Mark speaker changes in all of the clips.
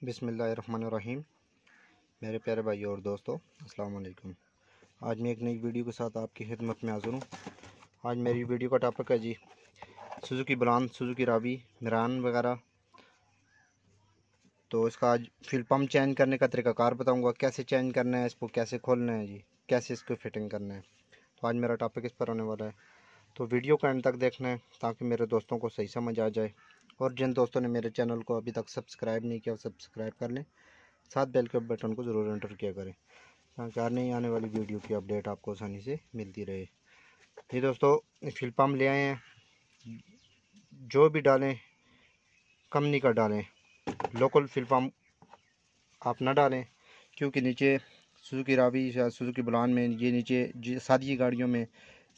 Speaker 1: बिस्मिल्लाहिर्रहमानिर्रहीम। मेरे प्यारे भाइयों और दोस्तों, अस्सलाम वालेकुम। आज मैं एक नई वीडियो के साथ आपकी खिदमत में हाज़िर हूँ। आज मेरी वीडियो का टॉपिक है जी सुजुकी ब्रांड, सुजुकी रावी, मिरान वगैरह। तो इसका आज फ्यूल पम्प चेंज करने का तरीकाकार बताऊँगा, कैसे चेंज करना है, इसको कैसे खोलना है जी, कैसे इसको फिटिंग करना है। तो आज मेरा टॉपिक इस पर होने वाला है, तो वीडियो को एंड तक देखना है ताकि मेरे दोस्तों को सही समझ आ जाए। और जिन दोस्तों ने मेरे चैनल को अभी तक सब्सक्राइब नहीं किया, सब्सक्राइब कर लें, साथ बेल के बटन को ज़रूर एंटर किया करें ताकि नहीं आने वाली वीडियो की अपडेट आपको आसानी से मिलती रहे। ये दोस्तों फ्यूल पम्प ले आए हैं, जो भी डालें कंपनी का डालें, लोकल फ्यूल पम्प आप ना डालें, क्योंकि नीचे सुजुकी रावी या सुजुकी बुलान में ये नीचे सादी गाड़ियों में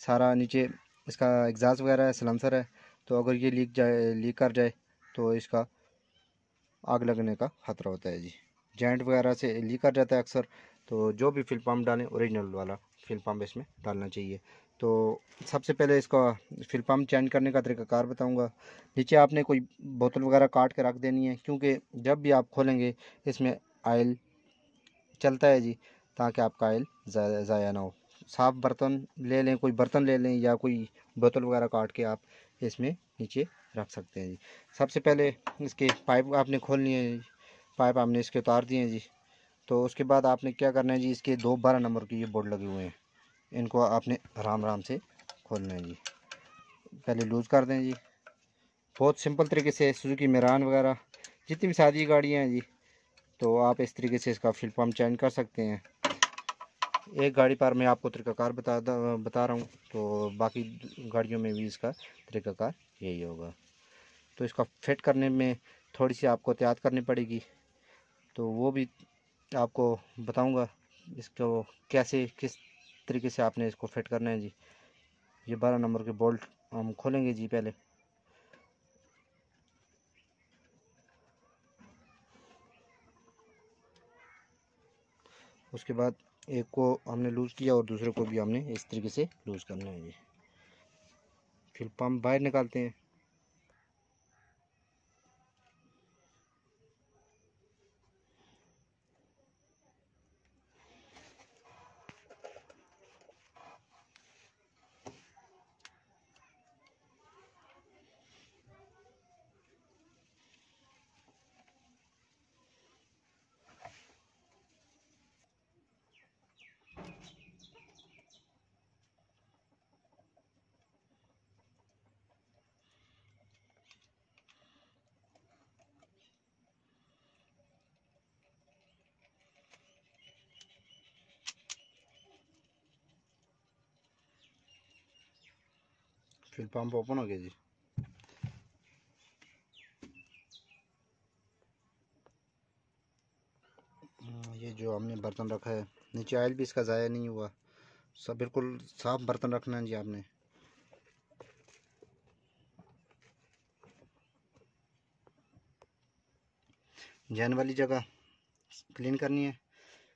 Speaker 1: सारा नीचे इसका एग्जास्ट वगैरह है, सलेंसर है। तो अगर ये लीक कर जाए तो इसका आग लगने का ख़तरा होता है जी। जॉइंट वगैरह से लीक कर जाता है अक्सर। तो जो भी फ्यूल पम्प डालें ओरिजिनल वाला फ्यूल पम्प इसमें डालना चाहिए। तो सबसे पहले इसका फ्यूल पम्प चेंज करने का तरीकाकार बताऊंगा। नीचे आपने कोई बोतल वगैरह काट के रख देनी है, क्योंकि जब भी आप खोलेंगे इसमें आयल चलता है जी, ताकि आपका आयल ज़ाया ना हो। साफ़ बर्तन ले लें, कोई बर्तन ले लें या कोई बोतल वगैरह काट के आप इसमें नीचे रख सकते हैं जी। सबसे पहले इसके पाइप आपने खोलनी है जी, पाइप आपने इसके उतार दिए हैं जी। तो उसके बाद आपने क्या करना है जी, इसके 12 नंबर के ये बोर्ड लगे हुए हैं, इनको आपने आराम आराम से खोलना है जी। पहले लूज़ कर दें जी। बहुत सिंपल तरीके से सुजुकी मिरान वगैरह जितनी भी सादी गाड़ियाँ हैं जी, तो आप इस तरीके से इसका फ्यूल पम्प चेंज कर सकते हैं। एक गाड़ी पर मैं आपको तरीकाकार बता रहा हूँ, तो बाकी गाड़ियों में भी इसका तरीकाकार यही होगा। तो इसका फिट करने में थोड़ी सी आपको एहतियात करनी पड़ेगी, तो वो भी आपको बताऊंगा इसको कैसे किस तरीके से आपने इसको फिट करना है जी। ये 12 नंबर के बोल्ट हम खोलेंगे जी पहले। उसके बाद एक को हमने लूज़ किया और दूसरे को भी हमने इस तरीके से लूज़ करना है जी। फिर पंप बाहर निकालते हैं। फिर पंप ओपन हो गया जी। ये जो हमने बर्तन रखा है, नीचे ऑयल भी इसका ज़ाया नहीं हुआ, सब बिल्कुल साफ बर्तन रखना है जी आपने। जैन वाली जगह क्लीन करनी है।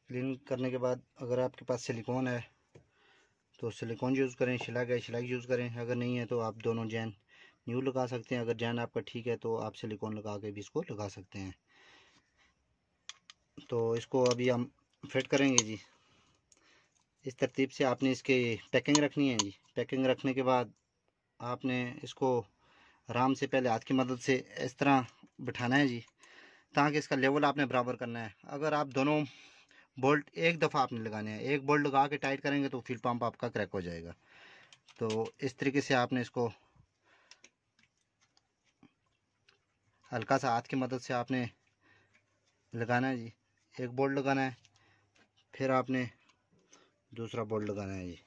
Speaker 1: क्लीन करने के बाद अगर आपके पास सिलिकॉन है तो सिलिकॉन यूज़ करें, शिलाई यूज़ करें। अगर नहीं है तो आप दोनों जैन न्यू लगा सकते हैं। अगर जैन आपका ठीक है तो आप सिलिकॉन लगा के भी इसको लगा सकते हैं। तो इसको अभी हम फिट करेंगे जी। इस तरतीब से आपने इसके पैकिंग रखनी है जी। पैकिंग रखने के बाद आपने इसको आराम से पहले हाथ की मदद से इस तरह बिठाना है जी, ताकि इसका लेवल आपने बराबर करना है। अगर आप दोनों बोल्ट एक दफ़ा आपने लगाने हैं, एक बोल्ट लगा के टाइट करेंगे तो फ्यूल पम्प आपका क्रैक हो जाएगा। तो इस तरीके से आपने इसको हल्का सा हाथ की मदद से आपने लगाना है जी। एक बोल्ट लगाना है, फिर आपने दूसरा बोल्ट लगाना है जी।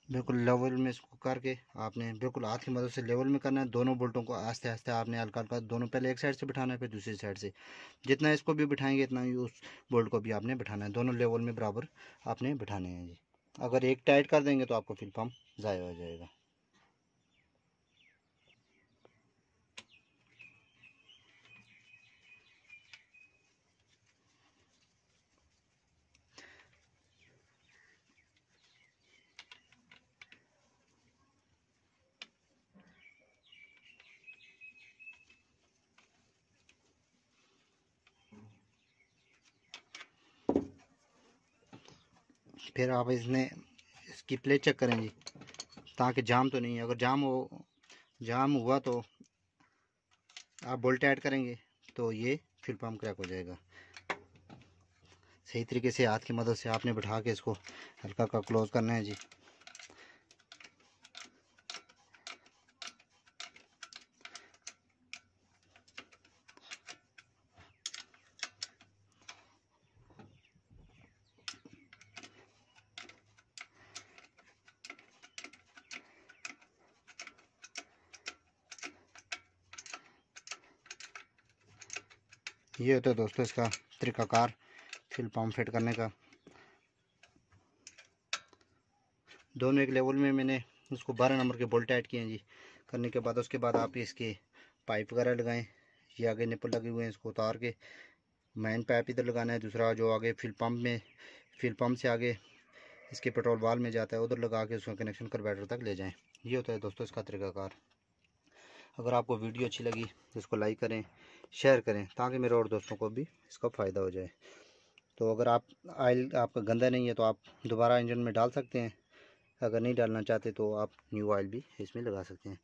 Speaker 1: बिल्कुल लेवल में इसको करके आपने बिल्कुल हाथ की मदद से लेवल में करना है। दोनों बोल्टों को आस्ते आस्ते आपने हल्का हल्का दोनों, पहले एक साइड से बिठाना है फिर दूसरी साइड से। जितना इसको भी बिठाएंगे इतना ही उस बोल्ट को भी आपने बिठाना है। दोनों लेवल में बराबर आपने बिठाने हैं जी। अगर एक टाइट कर देंगे तो आपको फ्यूल पम्प ज़ाया हो जाएगा। फिर आप इसकी प्लेट चेक करें जी, ताकि जाम तो नहीं है। अगर जाम हुआ तो आप बोल्ट ऐड करेंगे तो ये फ्यूल पम्प क्रैक हो जाएगा। सही तरीके से हाथ की मदद से आपने बैठा के इसको हल्का का क्लोज करना है जी। ये होता है दोस्तों इसका तरीकाकार फ्यूल पम्प फिट करने का। दोनों एक लेवल में मैंने उसको 12 नंबर के बोल्ट ऐड किए हैं जी। करने के बाद उसके बाद आप इसके पाइप वगैरह लगाएं। ये आगे निपल लगे हुए हैं, इसको उतार के मेन पाइप इधर लगाना है, दूसरा जो आगे फ्यूल पम्प से आगे इसके पेट्रोल वाल में जाता है उधर लगा के उसका कनेक्शन कार्बोरेटर तक ले जाएं। ये होता है दोस्तों इसका तरीकाकार। अगर आपको वीडियो अच्छी लगी तो इसको लाइक करें, शेयर करें, ताकि मेरे और दोस्तों को भी इसका फ़ायदा हो जाए। तो अगर ऑयल आपका गंदा नहीं है तो आप दोबारा इंजन में डाल सकते हैं। अगर नहीं डालना चाहते तो आप न्यू ऑयल भी इसमें लगा सकते हैं।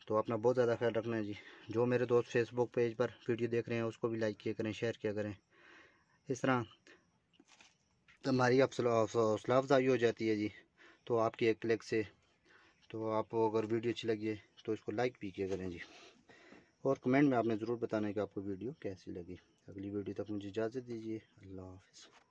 Speaker 1: तो अपना बहुत ज़्यादा ख्याल रखना है जी। जो मेरे दोस्त फेसबुक पेज पर वीडियो देख रहे हैं उसको भी लाइक किया करें, शेयर किया करें। इस तरह हमारी हौसला अफजाई हो जाती है जी। तो आपकी एक क्लिक से, तो आपको अगर वीडियो अच्छी लगी है तो इसको लाइक भी किया करें जी। और कमेंट में आपने ज़रूर बताना है कि आपको वीडियो कैसी लगी। अगली वीडियो तक मुझे इजाज़त दीजिए। अल्लाह हाफ़िज़।